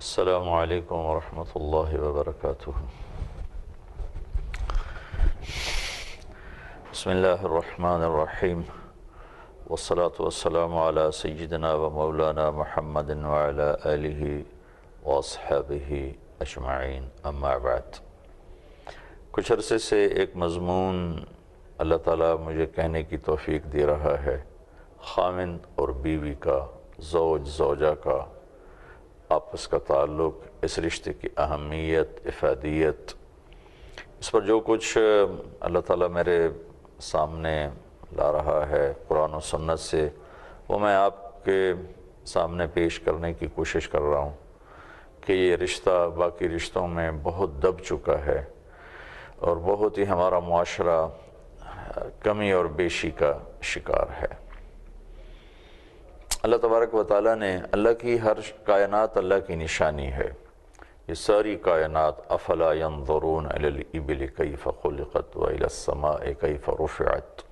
السلام علیکم ورحمۃ اللہ وبرکاتہ۔ بسم اللہ الرحمن الرحیم، والصلاة والسلام علی سیدنا و مولانا محمد وعلی آلہ واصحابہ اجمعین، اما بعد۔ کچھ عرصے سے ایک مضمون اللہ تعالیٰ مجھے کہنے کی توفیق دے رہا ہے، خاوند اور بیوی کا، زوج زوجہ کا آپس کا تعلق، اس رشتے کی اہمیت، افادیت، اس پر جو کچھ اللہ تعالیٰ میرے سامنے لا رہا ہے قرآن و سنت سے، وہ میں آپ کے سامنے پیش کرنے کی کوشش کر رہا ہوں کہ یہ رشتہ باقی رشتوں میں بہت دب چکا ہے اور بہت ہی ہمارا معاشرہ کمی اور بیشی کا شکار ہے۔ اللہ تبارک و تعالیٰ نے، اللہ کی ہر کائنات اللہ کی نشانی ہے، یہ ساری کائنات، افلا ينظرون الى الابل کیف خلقت والى السماء کیف رفعت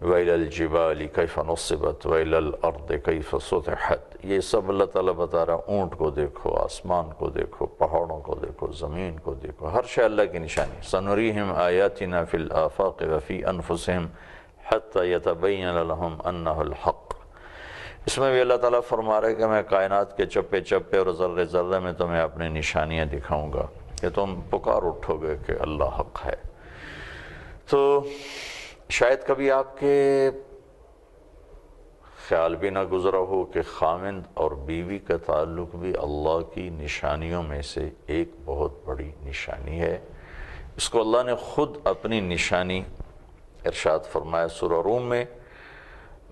والى الجبال کیف نصبت والى الارض کیف سطحت، یہ سب اللہ تعالیٰ بتا رہا ہے۔ اونٹ کو دیکھو، آسمان کو دیکھو، پہاڑوں کو دیکھو، زمین کو دیکھو، ہر شے اللہ کی نشانی۔ سنریہم آیاتنا فی الآفاق وفی انفسہم حتی یتبین لہم انہ الحق۔ اس میں بھی اللہ تعالیٰ فرما رہا ہے کہ میں کائنات کے چپے چپے اور ذرے ذرے میں تمہیں اپنی نشانیاں دکھاؤں گا کہ تم پکار اٹھو گے کہ اللہ حق ہے۔ تو شاید کبھی آپ کے خیال بھی نہ گزرا ہو کہ خاوند اور بیوی کا تعلق بھی اللہ کی نشانیوں میں سے ایک بہت بڑی نشانی ہے۔ اس کو اللہ نے خود اپنی نشانی ارشاد فرمایا سورہ روم میں۔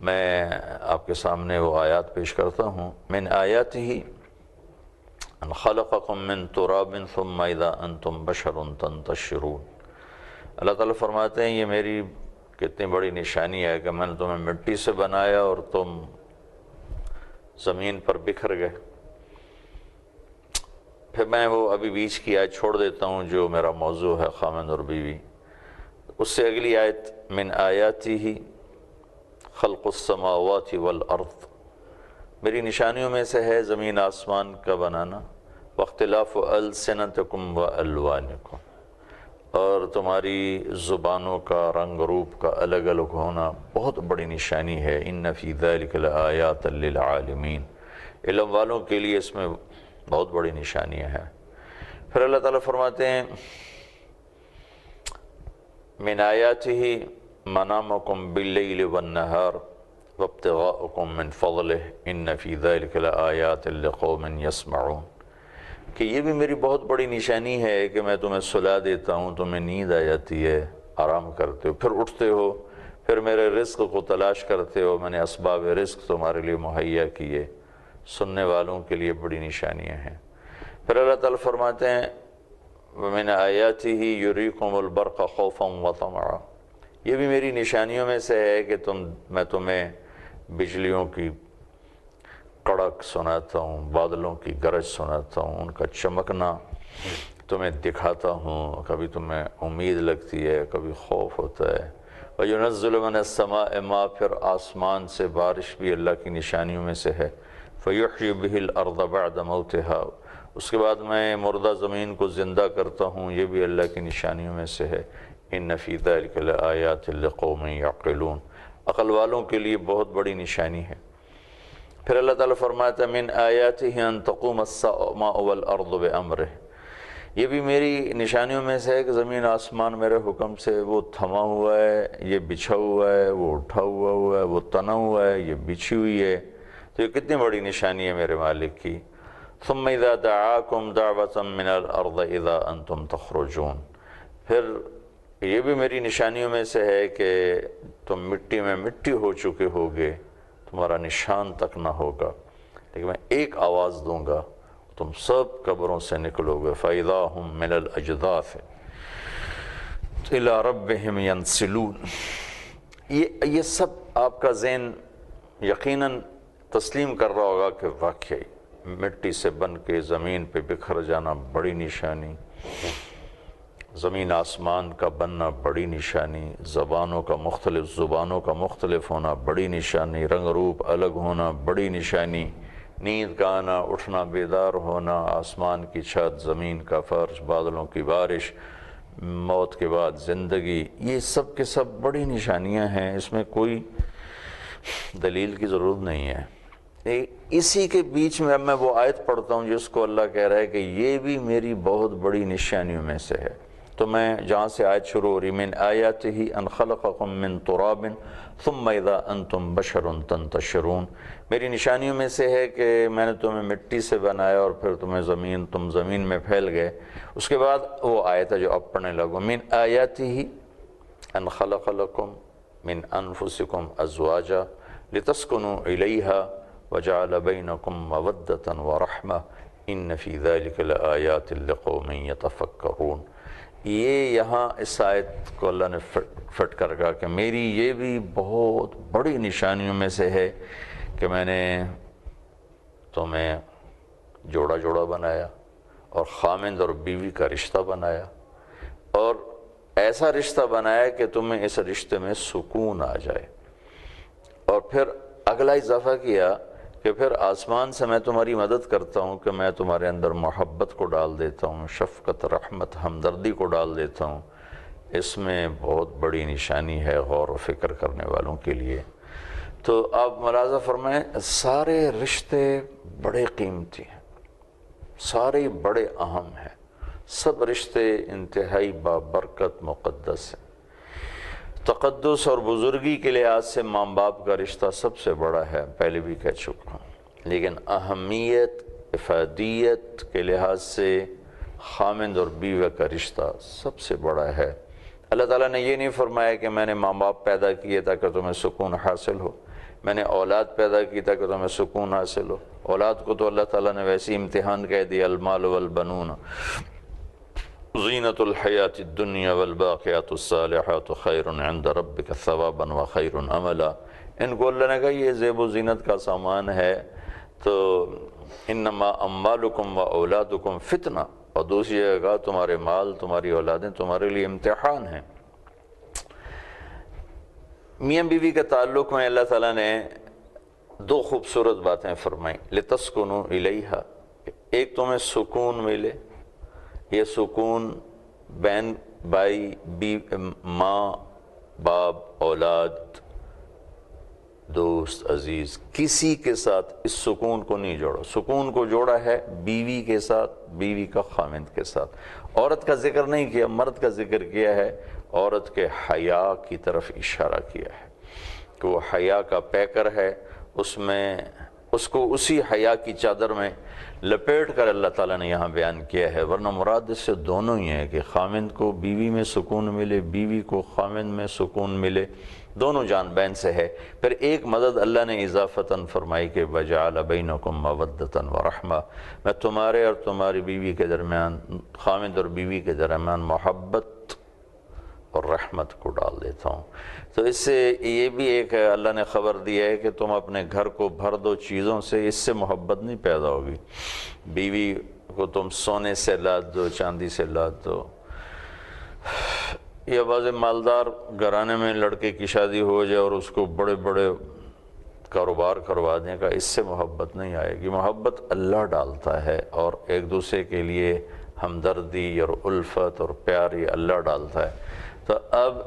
میں آپ کے سامنے وہ آیات پیش کرتا ہوں۔ من آیاتہ ان خلقکم من تراب ثم اذا انتم بشر تنتشرون۔ اللہ تعالیٰ فرماتے ہیں یہ میری کتنی بڑی نشانی ہے کہ میں نے تمہیں مٹی سے بنایا اور تم زمین پر بکھر گئے۔ پھر میں وہ ابھی بیچ کی آیت چھوڑ دیتا ہوں جو میرا موضوع ہے، خاوند اور بیوی۔ اس سے اگلی آیت، من آیاتہ خلق السماوات والارض، میری نشانیوں میں سے ہے زمین آسمان کا بنانا، واختلاف السنتکم والوانکم، اور تمہاری زبانوں کا، رنگ روپ کا الگ الگ ہونا بہت بڑی نشانی ہے۔ ان فی ذلک لآیات للعالمین، علم والوں کے لیے اس میں بہت بڑی نشانیاں ہیں۔ پھر اللہ تعالیٰ فرماتے ہیں من آیاتہ منامکم باللیل والنہار وابتغاؤکم من فضلہ ان فی ذلک لآیات لقوم یسمعون، کہ یہ بھی میری بہت بڑی نشانی ہے کہ میں تمہیں سلا دیتا ہوں، تمہیں نیند آ جاتی ہے، آرام کرتے ہو، پھر اٹھتے ہو، پھر میرے رزق کو تلاش کرتے ہو، میں نے اسباب رزق تمہارے لیے مہیا کیے، سننے والوں کے لیے بڑی نشانیاں ہیں۔ پھر اللہ تعالیٰ فرماتے ہیں وَمِنْ آیَاتِهِ يُرِيكُمُ الْبَرْقَ خَوْفًا وَطَمَعًا، یہ بھی میری نشانیوں میں سے ہے کہ میں تمہیں بجلیوں کی کڑک سناتا ہوں، بادلوں کی گرج سناتا ہوں، ان کا چمکنا تمہیں دکھاتا ہوں، کبھی تمہیں امید لگتی ہے، کبھی خوف ہوتا ہے۔ وَيُنَزِّلُ مِنَ السَّمَاءِ مَاءً، پھر آسمان سے بارش بھی اللہ کی نشانیوں میں سے ہے۔ فَيُحْيِي بِهِ الْأَرْضَ بَعْدَ مَوْتِهَا، اس کے بعد میں مردہ زمین کو زندہ کرتا ہوں، یہ بھی اللہ کی نشانیوں میں سے ہے۔ ان فی ذلک لآیات لقوم یعقلون، عقل والوں کے لیے بہت بڑی نشانی ہے۔ پھر اللہ تعالیٰ فرماتا ہے من آیاتہ ان تقوم السماء والارض بامرہ، یہ بھی میری نشانیوں میں سے ہے کہ زمین آسمان میرے حکم سے وہ تھما ہوا ہے، یہ بچھا ہوا ہے، وہ اٹھا ہوا ہے، وہ تنا ہوا ہے، یہ بچھی ہوئی ہے۔ تو یہ کتنی بڑی نشانی ہے میرے مالک کی۔ ثم اذا دعاکم دعوة من الارض اذا انتم تخرجون، پھر یہ بھی میری نشانیوں میں سے ہے کہ تم مٹی میں مٹی ہو چکے ہوگے، تمہارا نشان تک نہ ہوگا، لیکن میں ایک آواز دوں گا تم سب قبروں سے نکلو گے۔ فَإِذَا هُمْ مِنَ الْأَجْدَاثِ إِلَىٰ رَبِّهِمْ يَنْسِلُونَ، یہ سب آپ کا ذہن یقیناً تسلیم کر رہا ہوگا کہ واقعی مٹی سے بن کے زمین پہ بکھر جانا بڑی نشانی، زمین آسمان کا بننا بڑی نشانی، زبانوں کا مختلف ہونا بڑی نشانی، رنگ روپ الگ ہونا بڑی نشانی، نیند کا آنا، اٹھنا، بیدار ہونا، آسمان کی چھت، زمین کا فرش، بادلوں کی بارش، موت کے بعد زندگی، یہ سب کے سب بڑی نشانیاں ہیں، اس میں کوئی دلیل کی ضرورت نہیں ہے۔ اسی کے بیچ میں اب میں وہ آیت پڑھتا ہوں جس کو اللہ کہہ رہا ہے کہ یہ بھی میری بہت بڑی نشانیوں میں سے ہے۔ تو میں جہاں سے آیت شروع ہو رہی، من آیاتہ ان خلقکم من تراب ثم اذا انتم بشر تنتشرون، میری نشانیوں میں سے ہے کہ میں نے تمہیں مٹی سے بنایا اور پھر تم زمین میں پھیل گئے۔ اس کے بعد وہ آیت ہے جو اب پڑھنے لگو، من آیاتہ ان خلق لکم من انفسکم ازواجا لتسکنوا الیہا وجعل بینکم مودۃ ورحمہ ان فی ذلک لآیات لقوم یتفکرون۔ یہ یہاں اس آیت کو اللہ نے فٹ کر کہا کہ میری یہ بھی بہت بڑی نشانیوں میں سے ہے کہ میں نے تمہیں جوڑا جوڑا بنایا اور خامند اور بیوی کا رشتہ بنایا، اور ایسا رشتہ بنایا کہ تمہیں اس رشتے میں سکون آ جائے، اور پھر اگلا اضافہ کیا کہ پھر آسمان سے میں تمہاری مدد کرتا ہوں کہ میں تمہارے اندر محبت کو ڈال دیتا ہوں، شفقت، رحمت، ہمدردی کو ڈال دیتا ہوں۔ اس میں بہت بڑی نشانی ہے غور و فکر کرنے والوں کے لیے۔ تو آپ ملاحظہ فرمائیں، سارے رشتے بڑے قیمتی ہیں، سارے بڑے اہم ہیں، سب رشتے انتہائی بابرکت مقدس ہیں۔ تقدس اور بزرگی کے لحاظ سے ماں باپ کا رشتہ سب سے بڑا ہے، پہلے بھی کہہ چکا ہوں، لیکن اہمیت، افادیت کے لحاظ سے خامند اور بیوہ کا رشتہ سب سے بڑا ہے۔ اللہ تعالیٰ نے یہ نہیں فرمایا کہ میں نے ماں باپ پیدا کیے تاکہ تمہیں سکون حاصل ہو، میں نے اولاد پیدا کی تاکہ تمہیں سکون حاصل ہو۔ اولاد کو تو اللہ تعالیٰ نے ویسی امتحان کہہ دیا، المال والبنون زینت الحیات الدنیا والباقیات الصالحات خیر عند ربک ثوابا وخیر عملا۔ ان کو اللہ نے کہا یہ زیب و زینت کا سامان ہے، تو انما اموالکم و اولادکم فتنہ، اور دوسری جگہ کہا تمہارے مال، تمہاری اولادیں تمہارے لیے امتحان ہیں۔ میاں بیوی کے تعلق میں اللہ تعالیٰ نے دو خوبصورت باتیں فرمائیں، لتسکنوا الیہا، ایک تمہیں سکون ملے، یہ سکون بہن بھائی، ماں باپ، اولاد، دوست، عزیز، کسی کے ساتھ اس سکون کو نہیں جوڑا، سکون کو جوڑا ہے بیوی کے ساتھ، بیوی کا خامند کے ساتھ۔ عورت کا ذکر نہیں کیا، مرد کا ذکر کیا ہے، عورت کے حیا کی طرف اشارہ کیا ہے کہ وہ حیا کا پیکر ہے، اس کو اسی حیا کی چادر میں لپیٹ کر اللہ تعالیٰ نے یہاں بیان کیا ہے، ورنہ مراد اس سے دونوں ہی ہیں کہ خامند کو بیوی میں سکون ملے، بیوی کو خامند میں سکون ملے، دونوں جان بین سے ہے۔ پھر ایک مدد اللہ نے اضافتاً فرمائی کہ وَجَعَلَ بَيْنَكُمْ مَوَدَّةً وَرَحْمَةً، میں تمہارے اور تمہاری بیوی کے درمیان، خامند اور بیوی کے درمیان محبت اور رحمت کو ڈال دیتا ہوں۔ تو اس سے یہ بھی ایک اللہ نے خبر دی ہے کہ تم اپنے گھر کو بھر دو چیزوں سے، اس سے محبت نہیں پیدا ہوگی۔ بیوی کو تم سونے سے لاد دو، چاندی سے لاد دو، یا بعض مالدار گھرانے میں لڑکے کی شادی ہو جائے اور اس کو بڑے بڑے کاروبار کروا دیں کا، اس سے محبت نہیں آئے گی۔ محبت اللہ ڈالتا ہے، اور ایک دوسرے کے لیے ہمدردی اور الفت اور پیار یہ اللہ ڈالتا ہے۔ تو اب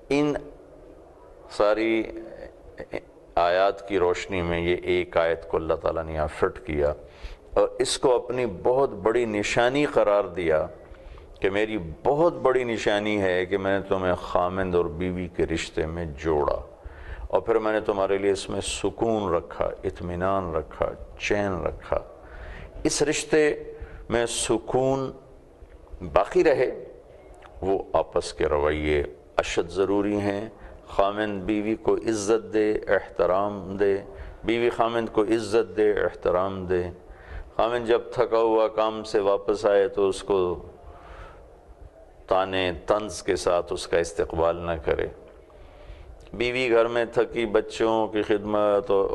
ان ساری آیات کی روشنی میں یہ ایک آیت کو اللہ تعالیٰ نے یہاں فٹ کیا اور اس کو اپنی بہت بڑی نشانی قرار دیا کہ میری بہت بڑی نشانی ہے کہ میں نے تمہیں خامند اور بیوی کے رشتے میں جوڑا، اور پھر میں نے تمہارے لیے اس میں سکون رکھا، اطمینان رکھا، چین رکھا۔ اس رشتے میں سکون باقی رہے، وہ آپس کے رویے اشد ضروری ہیں۔ خامند بیوی کو عزت دے، احترام دے، بیوی خامند کو عزت دے، احترام دے۔ خامند جب تھکا ہوا کام سے واپس آئے تو اس کو تانے طنز کے ساتھ اس کا استقبال نہ کرے۔ بیوی گھر میں تھکی، بچوں کی خدمت اور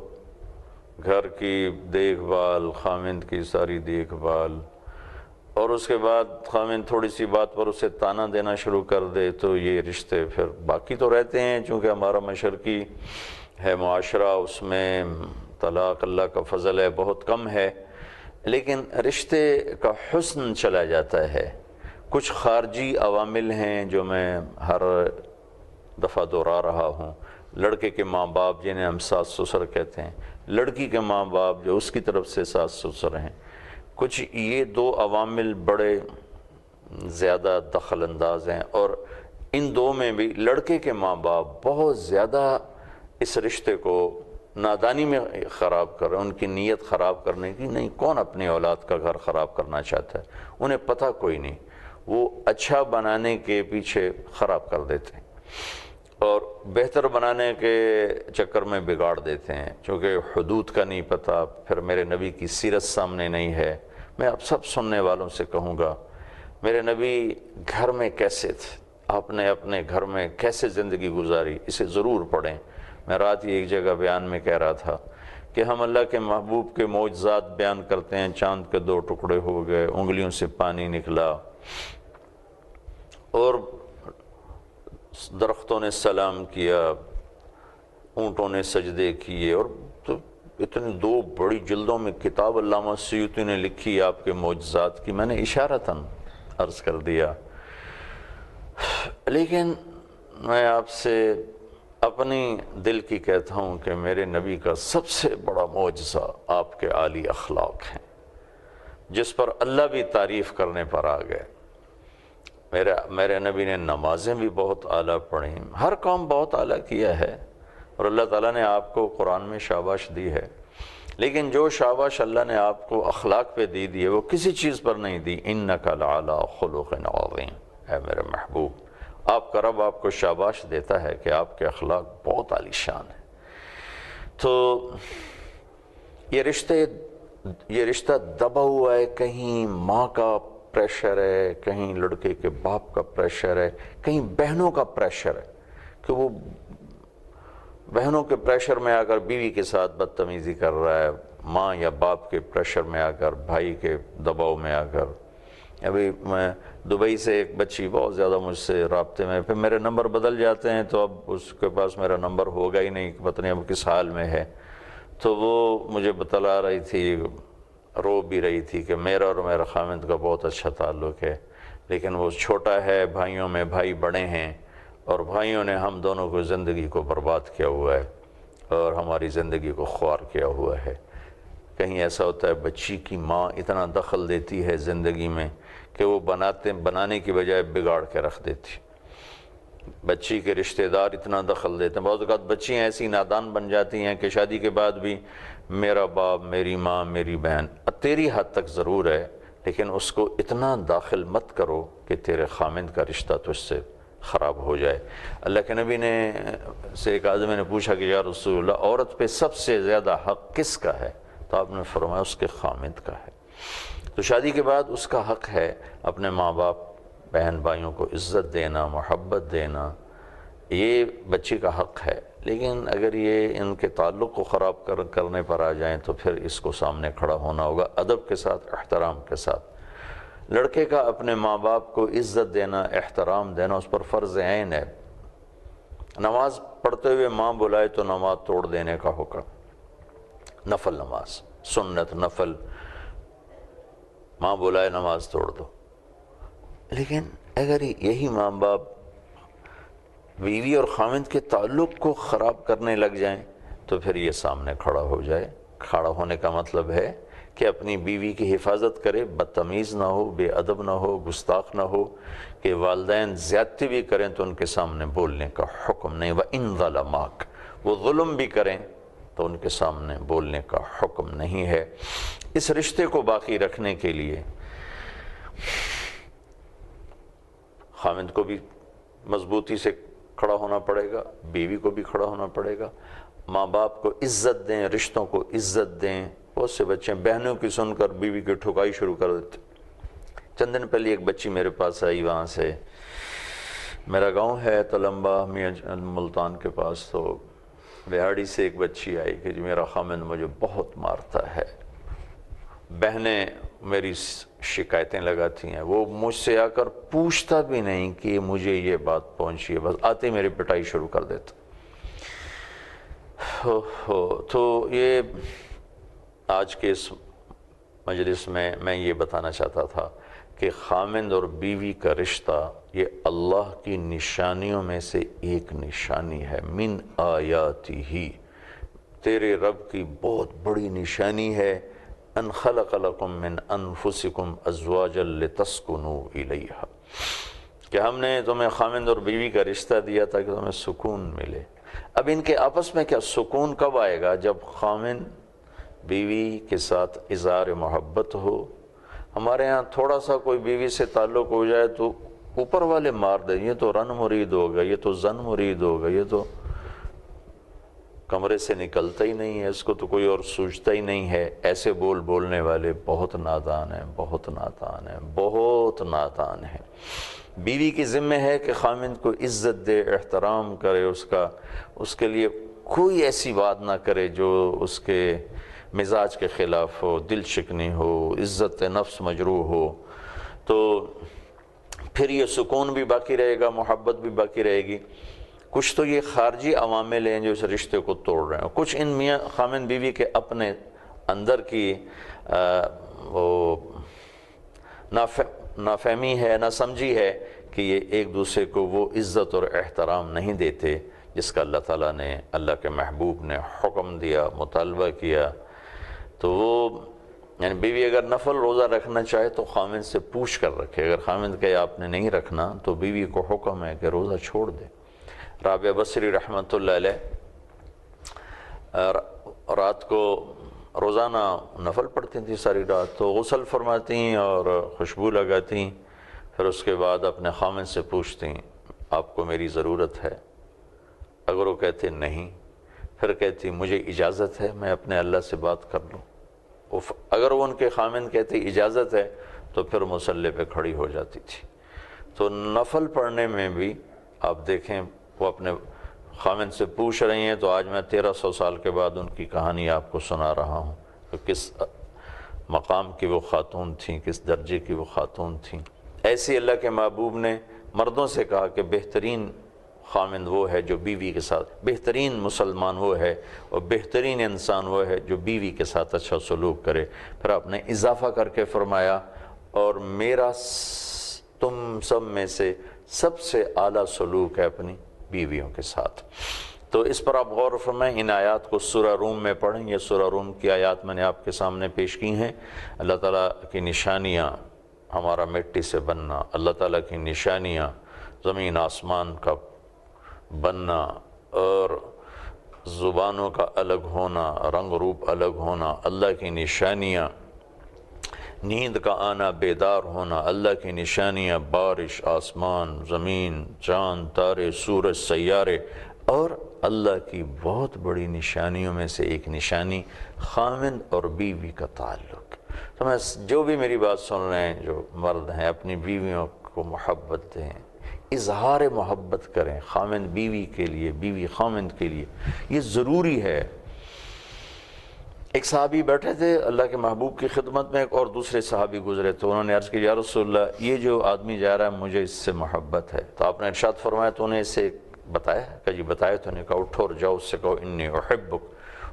گھر کی دیکھ بھال، خامند کی ساری دیکھ بھال، اور اس کے بعد خامند تھوڑی سی بات پر اسے تانا دینا شروع کر دے تو یہ رشتے پھر باقی تو رہتے ہیں، چونکہ ہمارا مشرقی ہے معاشرہ، اس میں طلاق اللہ کا فضل ہے بہت کم ہے، لیکن رشتے کا حسن چلا جاتا ہے۔ کچھ خارجی عوامل ہیں جو میں ہر دفعہ دہرا رہا ہوں۔ لڑکے کے ماں باپ جنہیں ہم ساس سسر کہتے ہیں، لڑکی کے ماں باپ جو اس کی طرف سے ساس سسر ہیں، کچھ یہ دو عوامل بڑے زیادہ دخل انداز ہیں، اور ان دو میں بھی لڑکے کے ماں باپ بہت زیادہ اس رشتے کو نادانی میں خراب کر رہے ہیں۔ ان کی نیت خراب کرنے کی نہیں، کون اپنی اولاد کا گھر خراب کرنا چاہتا ہے؟ انہیں پتہ کوئی نہیں، وہ اچھا بنانے کے پیچھے خراب کر دیتے ہیں اور بہتر بنانے کے چکر میں بگاڑ دیتے ہیں، چونکہ حدود کا نہیں پتہ، پھر میرے نبی کی سیرت سامنے نہیں ہے۔ میں اب سب سننے والوں سے کہوں گا، میرے نبی گھر میں کیسے تھے، آپ نے اپنے گھر میں کیسے زندگی گزاری، اسے ضرور پڑھیں۔ میں رات ہی ایک جگہ بیان میں کہہ رہا تھا کہ ہم اللہ کے محبوب کے معجزات بیان کرتے ہیں، چاند کے 2 ٹکڑے ہو گئے، انگلیوں سے پانی نکلا، اور درختوں نے سلام کیا، اونٹوں نے سجدے کیے، اور تو اتنی 2 بڑی جلدوں میں کتاب علامہ سیوطی نے لکھی آپ کے معجزات کی، میں نے اشارتاً عرض کر دیا۔ لیکن میں آپ سے اپنی دل کی کہتا ہوں کہ میرے نبی کا سب سے بڑا معجزہ آپ کے عالی اخلاق ہیں، جس پر اللہ بھی تعریف کرنے پر آ گئے۔ میرے نبی نے نمازیں بھی بہت اعلیٰ پڑھیں، ہر کام بہت اعلیٰ کیا ہے، اور اللہ تعالیٰ نے آپ کو قرآن میں شاباش دی ہے، لیکن جو شاباش اللہ نے آپ کو اخلاق پہ دی ہے وہ کسی چیز پر نہیں دی۔ اِنَّكَ لَعَلَىٰ خُلُقٍ عَظِيمٍ، اے میرے محبوب، آپ کا رب آپ کو شاباش دیتا ہے کہ آپ کے اخلاق بہت عالی شان ہیں۔ تو یہ رشتہ دبا ہوا ہے، کہیں ماں کا پریشر ہے، کہیں لڑکے کے باپ کا پریشر ہے، کہیں بہنوں کا پریشر ہے کہ وہ بہنوں کے پریشر میں آ کر بیوی کے ساتھ بدتمیزی کر رہا ہے، ماں یا باپ کے پریشر میں آ کر، بھائی کے دباؤ میں آ کر۔ ابھی میں دبئی سے ایک بچی بہت زیادہ مجھ سے رابطے میں، پھر میرے نمبر بدل جاتے ہیں تو اب اس کے پاس میرا نمبر ہوگا ہی نہیں، پتہ نہیں اب کس حال میں ہے، تو وہ مجھے بتلا رہی تھی، رو بھی رہی تھی کہ میرا اور میرا خامند کا بہت اچھا تعلق ہے، لیکن وہ چھوٹا ہے، بھائیوں میں بھائی بڑے ہیں، اور بھائیوں نے ہم دونوں کو زندگی کو برباد کیا ہوا ہے اور ہماری زندگی کو خوار کیا ہوا ہے۔ کہیں ایسا ہوتا ہے بچی کی ماں اتنا دخل دیتی ہے زندگی میں کہ وہ بنانے کی بجائے بگاڑ کے رکھ دیتی، بچی کے رشتہ دار اتنا دخل دیتے ہیں، بہت اوقات بچیاں ایسی نادان بن جاتی ہیں کہ شادی کے بعد بھی میرا باپ، میری ماں، میری بہن، تیری حد تک ضرور ہے، لیکن اس کو اتنا داخل مت کرو کہ تیرے خامند کا رشتہ تجھ سے خراب ہو جائے۔ اللہ کے نبی نے سے ایک آدمی نے پوچھا کہ یا رسول اللہ، عورت پہ سب سے زیادہ حق کس کا ہے؟ تو آپ نے فرمایا اس کے خامند کا ہے۔ تو شادی کے بعد اس کا حق ہے اپنے ماں باپ، بہن بھائیوں کو عزت دینا، محبت دینا، یہ بچی کا حق ہے، لیکن اگر یہ ان کے تعلق کو خراب کرنے پر آ جائیں تو پھر اس کو سامنے کھڑا ہونا ہوگا ادب کے ساتھ، احترام کے ساتھ۔ لڑکے کا اپنے ماں باپ کو عزت دینا، احترام دینا اس پر فرض عین ہے۔ نماز پڑھتے ہوئے ماں بلائے تو نماز توڑ دینے کا حکم، نفل نماز، سنت نفل، ماں بلائے نماز توڑ دو۔ لیکن اگر یہی ماں باپ بیوی اور خامند کے تعلق کو خراب کرنے لگ جائیں تو پھر یہ سامنے کھڑا ہو جائے۔ کھڑا ہونے کا مطلب ہے کہ اپنی بیوی کی حفاظت کرے، بدتمیز نہ ہو، بے ادب نہ ہو، گستاخ نہ ہو، کہ والدین زیادتی بھی کریں تو ان کے سامنے بولنے کا حکم نہیں۔ وَإِن ظَلَمَاكَ، وہ ظلم بھی کریں تو ان کے سامنے بولنے کا حکم نہیں ہے۔ اس رشتے کو باقی رکھنے کے لیے خامند کو بھی مضبوطی سے کھڑا ہونا پڑے گا، بیوی کو بھی کھڑا ہونا پڑے گا، ماں باپ کو عزت دیں، رشتوں کو عزت دیں۔ بہت سے بچے بہنوں کی سن کر بیوی کی ٹھکائی شروع کر دیتے۔ چند دن پہلے ایک بچی میرے پاس آئی، وہاں سے میرا گاؤں ہے تلمبا میاں ملتان کے پاس، تو بہاڑی سے ایک بچی آئی کہ جی میرا خامند مجھے بہت مارتا ہے، بہنیں میری شکایتیں لگاتی ہیں، وہ مجھ سے آ کر پوچھتا بھی نہیں کہ مجھے یہ بات پہنچی ہے، بس آتے میری پٹائی شروع کر دیتا۔ تو یہ آج کے اس مجلس میں یہ بتانا چاہتا تھا کہ خامند اور بیوی کا رشتہ یہ اللہ کی نشانیوں میں سے ایک نشانی ہے۔ من آیاتی ہی، تیرے رب کی بہت بڑی نشانی ہے، ان خلق لکم من انفسکم ازواجا لتسکنوا الیہا، کہ ہم نے تمہیں خامند اور بیوی کا رشتہ دیا تاکہ تمہیں سکون ملے۔ اب ان کے آپس میں کیا سکون کب آئے گا؟ جب خامند بیوی کے ساتھ اظہار محبت ہو۔ ہمارے ہاں تھوڑا سا کوئی بیوی سے تعلق ہو جائے تو اوپر والے مار دیں، یہ تو رن مرید ہوگا، یہ تو زن مرید ہوگا، یہ تو کمرے سے نکلتا ہی نہیں ہے، اس کو تو کوئی اور سوچتا ہی نہیں ہے۔ ایسے بولنے والے بہت نادان ہیں، بہت نادان ہیں، بہت نادان ہیں۔ بیوی کی ذمہ ہے کہ خامند کو عزت دے، احترام کرے، اس کے لیے کوئی ایسی بات نہ کرے جو اس کے مزاج کے خلاف ہو، دل شکنی ہو، عزت نفس مجروح ہو، تو پھر یہ سکون بھی باقی رہے گا، محبت بھی باقی رہے گی۔ کچھ تو یہ خارجی عوامل ہیں جو اس رشتے کو توڑ رہے ہیں، کچھ ان میاں خامند بیوی کے اپنے اندر کی وہ نافہمی ہے، نہ سمجھی ہے کہ یہ ایک دوسرے کو وہ عزت اور احترام نہیں دیتے جس کا اللہ تعالیٰ نے، اللہ کے محبوب نے حکم دیا، مطالبہ کیا۔ تو وہ یعنی بیوی اگر نفل روزہ رکھنا چاہے تو خامند سے پوچھ کر رکھے، اگر خامند کہے آپ نے نہیں رکھنا تو بیوی کو حکم ہے کہ روزہ چھوڑ دے۔ رابعہ بصری رحمۃ اللہ علیہ رات کو روزانہ نفل پڑھتی تھیں ساری رات، تو غسل فرماتی اور خوشبو لگاتی، پھر اس کے بعد اپنے خامند سے پوچھتی آپ کو میری ضرورت ہے؟ اگر وہ کہتے نہیں، پھر کہتی مجھے اجازت ہے میں اپنے اللہ سے بات کر لوں۔ اگر وہ ان کے خامند کہتے اجازت ہے تو پھر مصلی پہ کھڑی ہو جاتی تھی۔ تو نفل پڑھنے میں بھی آپ دیکھیں وہ اپنے خامند سے پوچھ رہی ہیں، تو آج میں 1300 سال کے بعد ان کی کہانی آپ کو سنا رہا ہوں کہ کس مقام کی وہ خاتون تھیں، کس درجے کی وہ خاتون تھیں۔ ایسی اللہ کے محبوب نے مردوں سے کہا کہ بہترین خامند وہ ہے جو بیوی کے ساتھ، بہترین مسلمان وہ ہے اور بہترین انسان وہ ہے جو بیوی کے ساتھ اچھا سلوک کرے۔ پھر آپ نے اضافہ کر کے فرمایا اور میرا تم سب میں سے سب سے اعلیٰ سلوک ہے اپنی بیویوں کے ساتھ۔ تو اس پر آپ غور فرمائیں، ان آیات کو سورہ روم میں پڑھیں، یہ سورہ روم کی آیات میں نے آپ کے سامنے پیش کی ہیں۔ اللہ تعالیٰ کی نشانیاں، ہمارا مٹی سے بننا، اللہ تعالیٰ کی نشانیاں، زمین آسمان کا بننا اور زبانوں کا الگ ہونا، رنگ روپ الگ ہونا، اللہ کی نشانیاں، نیند کا آنا، بیدار ہونا، اللہ کی نشانیاں، بارش، آسمان، زمین، چاند، تارے، سورج، سیارے، اور اللہ کی بہت بڑی نشانیوں میں سے ایک نشانی خامند اور بیوی کا تعلق۔ تو میں جو بھی میری بات سن رہے ہیں، جو مرد ہیں، اپنی بیویوں کو محبت دیں، اظہار محبت کریں، خامند بیوی کے لیے، بیوی خامند کے لیے، یہ ضروری ہے۔ ایک صحابی بیٹھے تھے اللہ کے محبوب کی خدمت میں، ایک اور دوسرے صحابی گزرے تو انہوں نے عرض کی یا رسول اللہ یہ جو آدمی جا رہا ہے مجھے اس سے محبت ہے۔ تو آپ نے ارشاد فرمایا تو انہیں اسے بتایا کہ جی بتایا، تو انہیں کہا اٹھو اور جاؤ اس سے کہو انی احبک،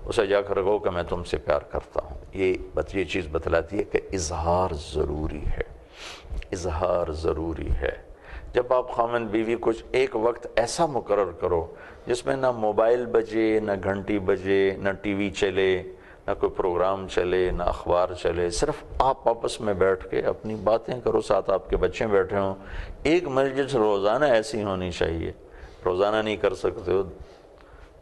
اسے جا کر کہو کہ میں تم سے پیار کرتا ہوں۔ یہ چیز بتلاتی ہے کہ اظہار ضروری ہے، اظہار ضروری ہے۔ جب آپ خامند بیوی کچھ ایک وقت ایسا مقرر کرو جس میں نہ موبائل بجے، نہ گھنٹی بجے، نہ ٹی وی چلے، نہ کوئی پروگرام چلے، نہ اخبار چلے، صرف آپ آپس میں بیٹھ کے اپنی باتیں کرو، ساتھ آپ کے بچے بیٹھے ہوں۔ ایک مجلس روزانہ ایسی ہونی چاہیے، روزانہ نہیں کر سکتے ہو،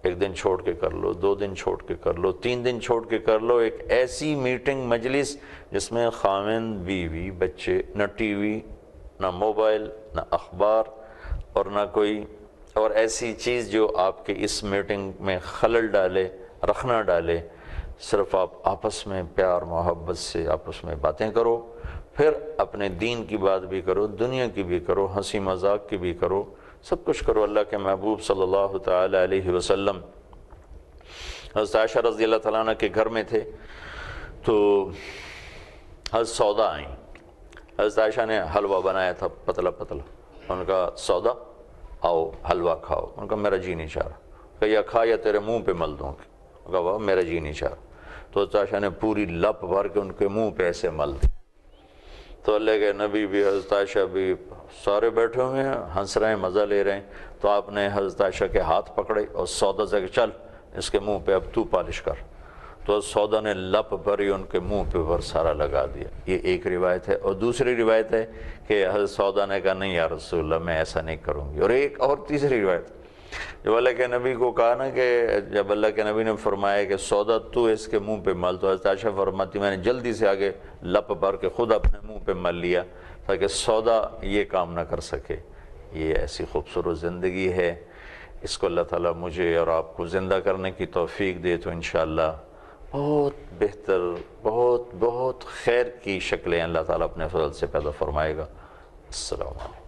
ایک دن چھوڑ کے کر لو، 2 دن چھوڑ کے کر لو، 3 دن چھوڑ کے کر لو، ایک ایسی میٹنگ مجلس جس میں خامند بیوی بچے، نہ ٹی وی، نہ موبائل، نہ اخبار، اور نہ کوئی اور ایسی چیز جو آپ کے اس میٹنگ میں خلل ڈالے، رخنہ ڈالے۔ صرف آپ آپس میں پیار محبت سے آپس میں باتیں کرو، پھر اپنے دین کی بات بھی کرو، دنیا کی بھی کرو، ہنسی مذاق کی بھی کرو، سب کچھ کرو۔ اللہ کے محبوب صلی اللہ تعالی علیہ وسلم حضرت عائشہ رضی اللہ تعالیٰ عنہ کے گھر میں تھے تو حضرت سودا آئیں۔ حضرت عائشہ نے حلوہ بنایا تھا پتلا پتلا، ان کا سودا آؤ حلوہ کھاؤ، ان کا میرا جی نہیں چاہ رہا، کہ یا کھا یا تیرے منہ پہ مل دوں گی۔ کہا بابا میرا جی نہیں چاہ. تو حضرت عائشہ نے پوری لپ بھر کے ان کے منہ پہ ایسے مل دی. تو اللہ کے نبی بھی حضرت عائشہ بھی سارے بیٹھے ہوئے ہیں، ہنس رہے ہیں، مزہ لے رہے ہیں. تو آپ نے حضرت عائشہ کے ہاتھ پکڑے اور سودا سے کہ چل اس کے منہ پہ اب تو پالش کر. تو سودا نے لپ بھری ان کے منہ پہ سارا لگا دیا. یہ ایک روایت ہے. اور دوسری روایت ہے کہ حضرت سودا نے کہا نہیں یا رسول اللہ میں ایسا نہیں کروں گی. اور ایک اور تیسری روایت جب اللہ کے نبی کو کہا نا کہ جب اللہ کے نبی نے فرمایا کہ سودا تو اس کے منہ پہ مل، تو حضرت عائشہ فرماتی میں نے جلدی سے آگے لپ بھر کے خود اپنے منہ پہ مل لیا تاکہ سودا یہ کام نہ کر سکے. یہ ایسی خوبصورت زندگی ہے، اس کو اللہ تعالیٰ مجھے اور آپ کو زندہ کرنے کی توفیق دے تو انشاءاللہ بہت بہتر، بہت بہت خیر کی شکلیں اللہ تعالیٰ اپنے فضل سے پیدا فرمائے گا. السلام علیکم.